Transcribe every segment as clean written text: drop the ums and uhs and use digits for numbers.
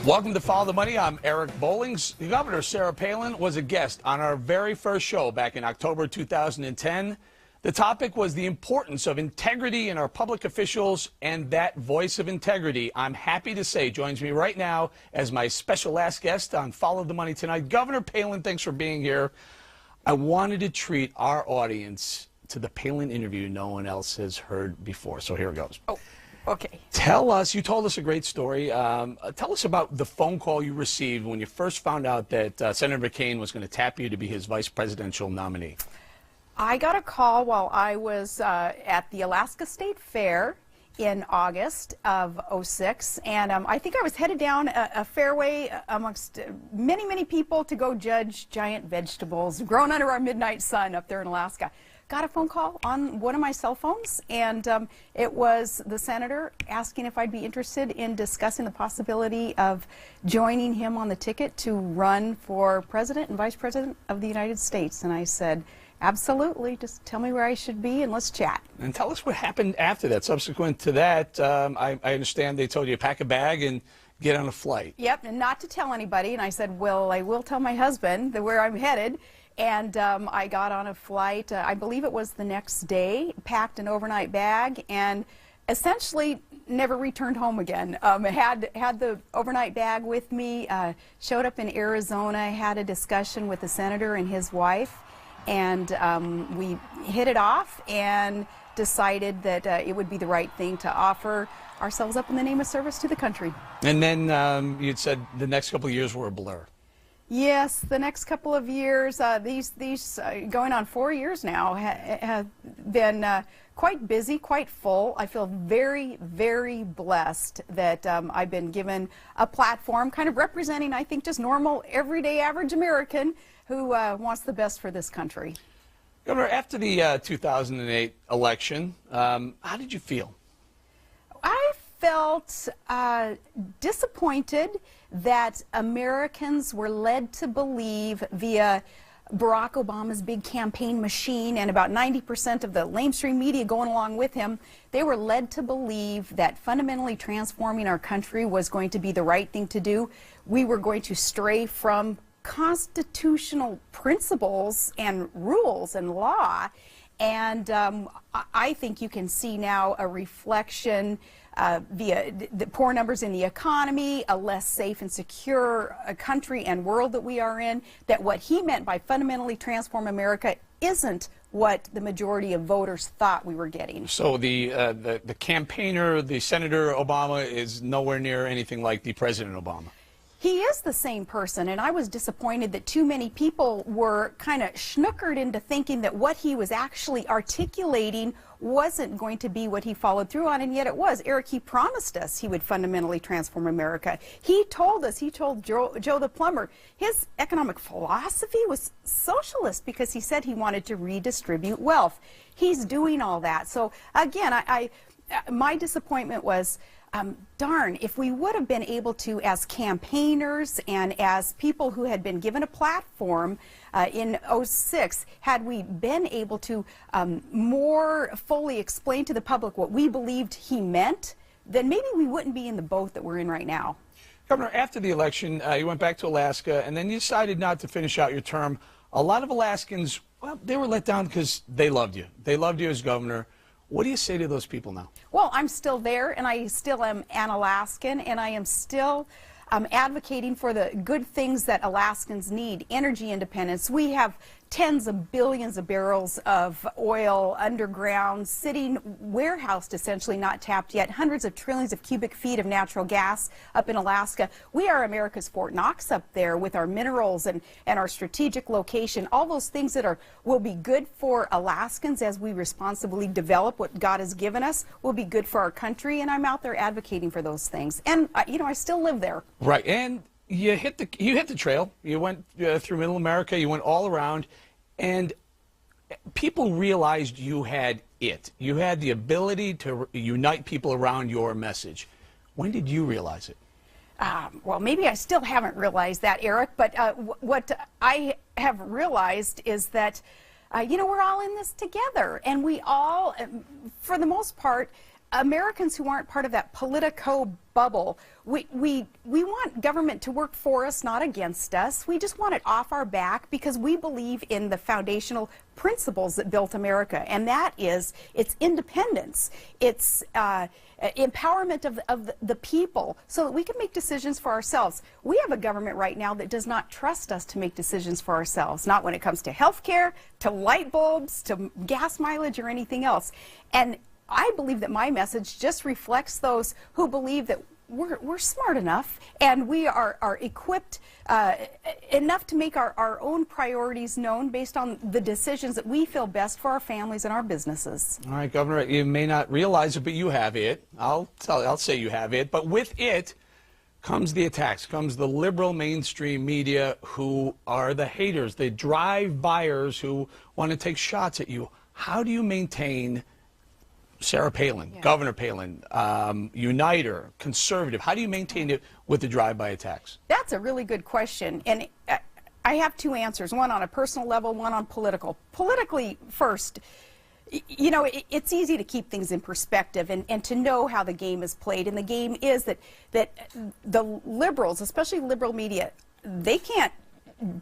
Welcome to Follow the Money. I'm Eric Bollings. Governor Sarah Palin was a guest on our very first show back in October 2010. The topic was the importance of integrity in our public officials, and that voice of integrity, I'm happy to say, joins me right now as my special last guest on Follow the Money tonight. Governor Palin, thanks for being here. I wanted to treat our audience to the Palin interview no one else has heard before, so here it goes. Oh. Okay. Tell us, you told us a great story. Tell us about the phone call you received when you first found out that Senator McCain was going to tap you to be his vice presidential nominee. I got a call while I was at the Alaska State Fair in August of '06, and I think I was headed down a fairway amongst many, many people to go judge giant vegetables grown under our midnight sun up there in Alaska. Got a phone call on one of my cell phones, and it was the senator asking if I'd be interested in discussing the possibility of joining him on the ticket to run for president and vice president of the United States. And I said, absolutely, just tell me where I should be and let's chat. And tell us what happened after that. Subsequent to that, I understand they told you to pack a bag and get on a flight. Yep, and not to tell anybody. And I said, well, I will tell my husband where I'm headed. And I got on a flight, I believe it was the next day, packed an overnight bag, and essentially never returned home again. Had the overnight bag with me, showed up in Arizona, had a discussion with the senator and his wife, and we hit it off and decided that it would be the right thing to offer ourselves up in the name of service to the country. And then you'd said the next couple of years were a blur. Yes, the next couple of years, these going on 4 years now, have been quite busy, quite full. I feel very, very blessed that I've been given a platform kind of representing, I think, just normal, everyday, average American who wants the best for this country. Governor, after the 2008 election, how did you feel? I felt disappointed that Americans were led to believe via Barack Obama's big campaign machine and about 90% of the lamestream media going along with him, they were led to believe that fundamentally transforming our country was going to be the right thing to do. We were going to stray from constitutional principles and rules and law. And I think you can see now a reflection via the poor numbers in the economy, a less safe and secure country and world that we are in, that what he meant by fundamentally transform America isn't what the majority of voters thought we were getting. So the campaigner, the Senator Obama, is nowhere near anything like the President Obama. He is the same person, and I was disappointed that too many people were kind of snookered into thinking that what he was actually articulating wasn't going to be what he followed through on, and yet it was. Eric, he promised us he would fundamentally transform America. He told us, he told Joe the plumber, his economic philosophy was socialist because he said he wanted to redistribute wealth. He's doing all that. So again, my disappointment was, darn, if we would have been able to, as campaigners and as people who had been given a platform in '06, had we been able to more fully explain to the public what we believed he meant, then maybe we wouldn't be in the boat that we're in right now. Governor, after the election, you went back to Alaska, and then you decided not to finish out your term. A lot of Alaskans, well, they were let down because they loved you. They loved you as governor. What do you say to those people now? Well, I'm still there, and I still am an Alaskan, and I am still advocating for the good things that Alaskans need. Energy independence. We have tens of billions of barrels of oil underground, sitting warehoused, essentially not tapped yet, hundreds of trillions of cubic feet of natural gas up in Alaska. We are America's Fort Knox up there with our minerals and our strategic location, all those things that will be good for Alaskans as we responsibly develop what God has given us, will be good for our country, and I'm out there advocating for those things. And, you know, I still live there. Right, and you hit the trail. You went through Middle America. You went all around, and people realized you had it. You had the ability to unite people around your message. When did you realize it? Well, maybe I still haven't realized that, Eric. But what I have realized is that, you know, we're all in this together, and we all, for the most part, Americans who aren't part of that Politico bubble, we want government to work for us, not against us. We just want it off our back because we believe in the foundational principles that built America, and that is its independence, its empowerment of the people so that we can make decisions for ourselves. We have a government right now that does not trust us to make decisions for ourselves, not when it comes to health care, to light bulbs, to gas mileage, or anything else. And I believe that my message just reflects those who believe that we're smart enough and we are equipped enough to make our own priorities known based on the decisions that we feel best for our families and our businesses. All right, Governor, you may not realize it, but you have it. I'll say you have it. But with it comes the attacks, comes the liberal mainstream media who are the haters, the drive-byers who want to take shots at you. How do you maintain Sarah Palin, Governor Palin, uniter, conservative? How do you maintain it with the drive-by attacks? That's a really good question. And I have two answers, one on a personal level, one on political. Politically, first, you know, it's easy to keep things in perspective and to know how the game is played. And the game is that the liberals, especially liberal media, they can't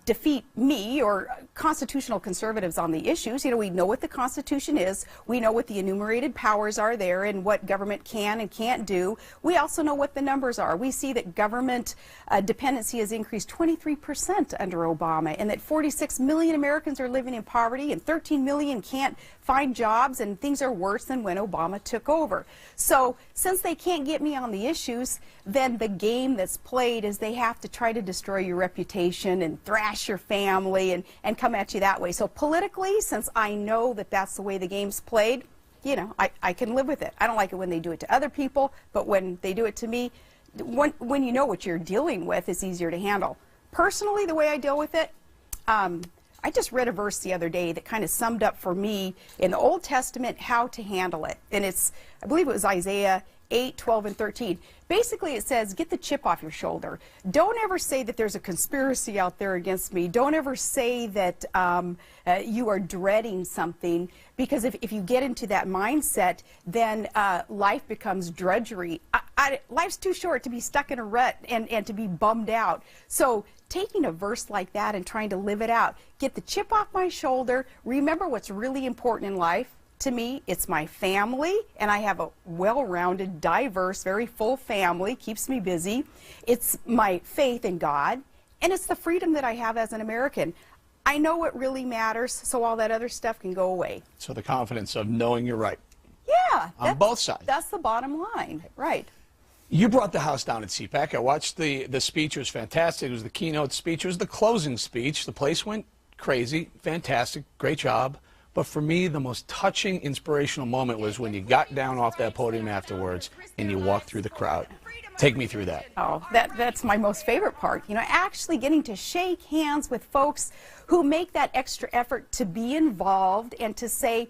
defeat me or constitutional conservatives on the issues. You know, we know what the Constitution is. We know what the enumerated powers are there and what government can and can't do. We also know what the numbers are. We see that government dependency has increased 23% under Obama, and that 46 million Americans are living in poverty and 13 million can't find jobs, and things are worse than when Obama took over. So since they can't get me on the issues, then the game that's played is they have to try to destroy your reputation and thrash your family and come at you that way. So politically, since I know that that's the way the game's played, you know, I can live with it. I don't like it when they do it to other people, but when they do it to me, when you know what you're dealing with, it's easier to handle. Personally, the way I deal with it, I just read a verse the other day that kind of summed up for me in the Old Testament how to handle it. And it's, I believe it was Isaiah 8, 12, and 13. Basically, it says, get the chip off your shoulder. Don't ever say that there's a conspiracy out there against me. Don't ever say that you are dreading something, because if you get into that mindset, then life becomes drudgery. Life's too short to be stuck in a rut and to be bummed out. So taking a verse like that and trying to live it out, get the chip off my shoulder, remember what's really important in life. To me, it's my family, and I have a well-rounded, diverse, very full family, keeps me busy. It's my faith in God, and it's the freedom that I have as an American. I know what really matters, so all that other stuff can go away. So the confidence of knowing you're right. Yeah. On both sides. That's the bottom line, right. You brought the House down at CPAC. I watched the speech. It was fantastic. It was the keynote speech. It was the closing speech. The place went crazy. Fantastic. Great job. But for me, the most touching, inspirational moment was when you got down off that podium afterwards and you walked through the crowd. Take me through that. Oh, that's my most favorite part. You know, actually getting to shake hands with folks who make that extra effort to be involved and to say,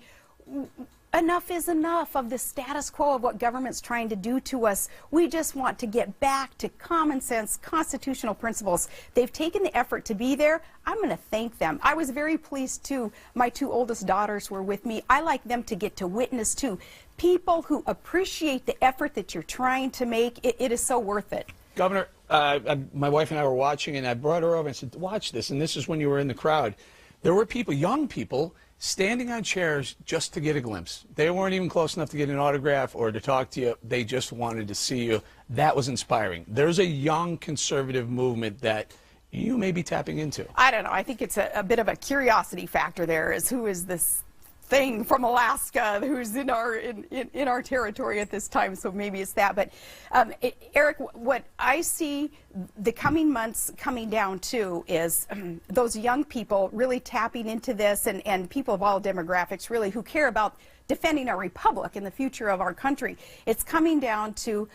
enough is enough of the status quo of what government's trying to do to us. We just want to get back to common sense, constitutional principles. They've taken the effort to be there. I'm going to thank them. I was very pleased, too. My two oldest daughters were with me. I like them to get to witness, too. People who appreciate the effort that you're trying to make, it is so worth it. Governor, my wife and I were watching, and I brought her over and said, watch this. And this is when you were in the crowd. There were people, young people, standing on chairs just to get a glimpse. They weren't even close enough to get an autograph or to talk to you. They just wanted to see you. That was inspiring. There's a young conservative movement that you may be tapping into. I don't know. I think it's a bit of a curiosity factor there, is who is this thing from Alaska who's in our territory at this time, so maybe it's that. But Eric, what I see the coming months coming down to is those young people really tapping into this, and people of all demographics really who care about defending our republic and the future of our country. It's coming down to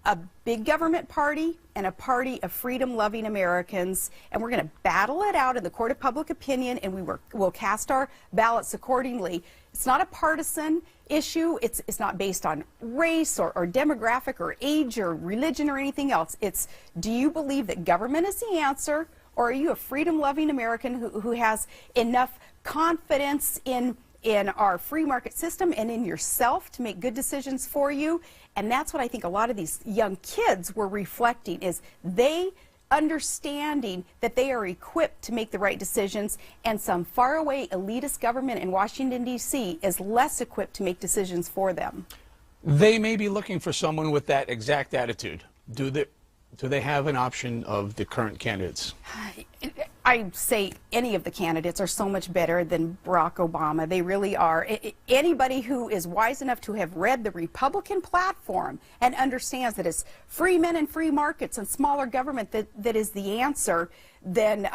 a big government party and a party of freedom-loving Americans, and we're going to battle it out in the court of public opinion, and we'll cast our ballots accordingly. It's not a partisan issue. It's not based on race or demographic or age or religion or anything else. It's, do you believe that government is the answer, or are you a freedom-loving American who has enough confidence in in our free market system and in yourself to make good decisions for you. And that's what I think a lot of these young kids were reflecting, is they understanding that they are equipped to make the right decisions, and some faraway elitist government in Washington, D.C. is less equipped to make decisions for them. They may be looking for someone with that exact attitude. Do they have an option of the current candidates? I say any of the candidates are so much better than Barack Obama. They really are. Anybody who is wise enough to have read the Republican platform and understands that it's free men and free markets and smaller government that is the answer, then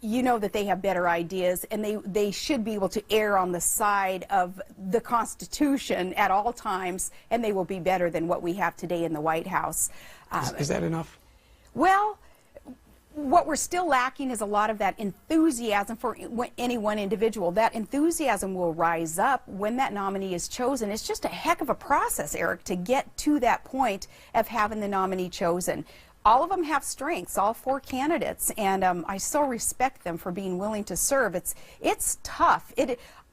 you know that they have better ideas, and they should be able to err on the side of the Constitution at all times, and they will be better than what we have today in the White House. Is that enough? Well, what we're still lacking is a lot of that enthusiasm for any one individual. That enthusiasm will rise up when that nominee is chosen. It's just a heck of a process, Eric, to get to that point of having the nominee chosen. All of them have strengths, all four candidates, and I so respect them for being willing to serve. It's tough.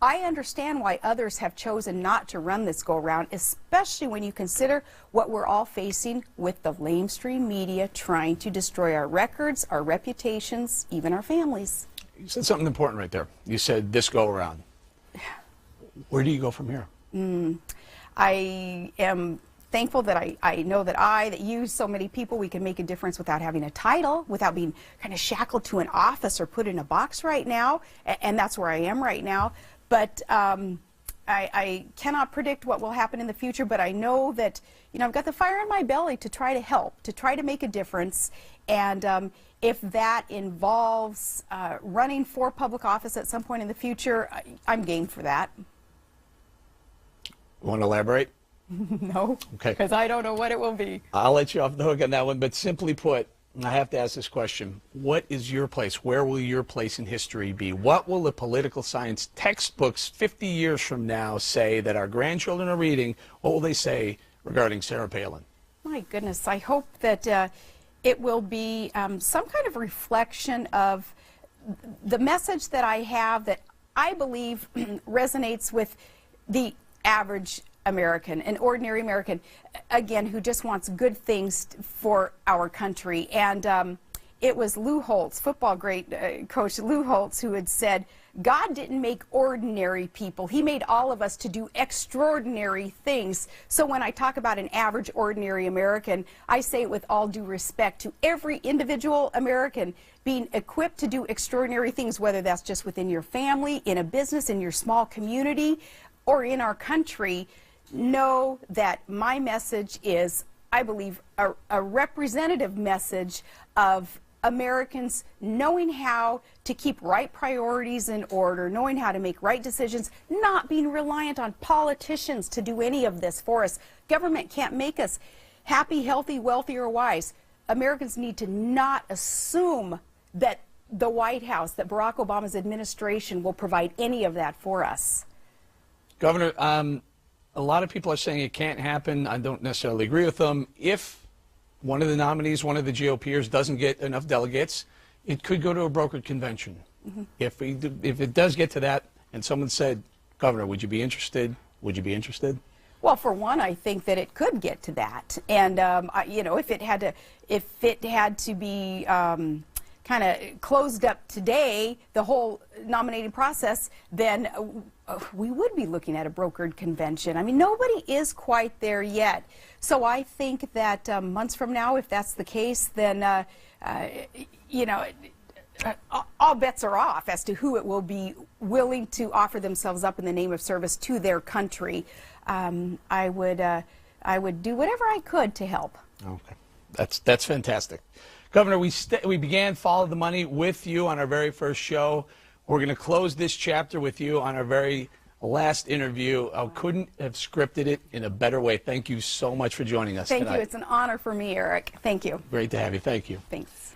I understand why others have chosen not to run this go-around, especially when you consider what we're all facing with the lamestream media trying to destroy our records, our reputations, even our families. You said something important right there. You said this go-around. Where do you go from here? I am thankful that I know that you, so many people, we can make a difference without having a title, without being kind of shackled to an office or put in a box right now, and that's where I am right now. But I cannot predict what will happen in the future, but I know that, I've got the fire in my belly to try to help, to try to make a difference, and if that involves running for public office at some point in the future, I'm game for that. Want to elaborate? No, okay, because I don't know what it will be. I'll let you off the hook on that one, but simply put, I have to ask this question. What is your place? Where will your place in history be? What will the political science textbooks 50 years from now say that our grandchildren are reading? What will they say regarding Sarah Palin? My goodness, I hope that it will be some kind of reflection of the message that I have that I believe resonates with the average American, an ordinary American, again, who just wants good things for our country. And it was Lou Holtz, football great coach Lou Holtz, who had said, God didn't make ordinary people. He made all of us to do extraordinary things. So when I talk about an average, ordinary American, I say it with all due respect to every individual American being equipped to do extraordinary things, whether that's just within your family, in a business, in your small community, or in our country. Know that my message is, I believe, a representative message of Americans knowing how to keep right priorities in order, knowing how to make right decisions, not being reliant on politicians to do any of this for us. Government can't make us happy, healthy, wealthy, or wise. Americans need to not assume that the White House, that Barack Obama's administration will provide any of that for us. Governor, a lot of people are saying it can't happen. I don't necessarily agree with them. If one of the nominees, one of the GOPers, doesn't get enough delegates, it could go to a brokered convention. Mm-hmm. If it does get to that, and someone said, Governor, would you be interested? Would you be interested? Well, for one, I think that it could get to that, and if it had to be kind of closed up today, the whole nominating process, then we would be looking at a brokered convention. I mean, nobody is quite there yet. So I think that months from now, if that's the case, then, all bets are off as to who it will be willing to offer themselves up in the name of service to their country. I would do whatever I could to help. Okay, that's fantastic. Governor, we began Follow the Money with you on our very first show. We're going to close this chapter with you on our very last interview. I couldn't have scripted it in a better way. Thank you so much for joining us tonight. Thank you. It's an honor for me, Eric. Thank you. Great to have you. Thank you. Thanks.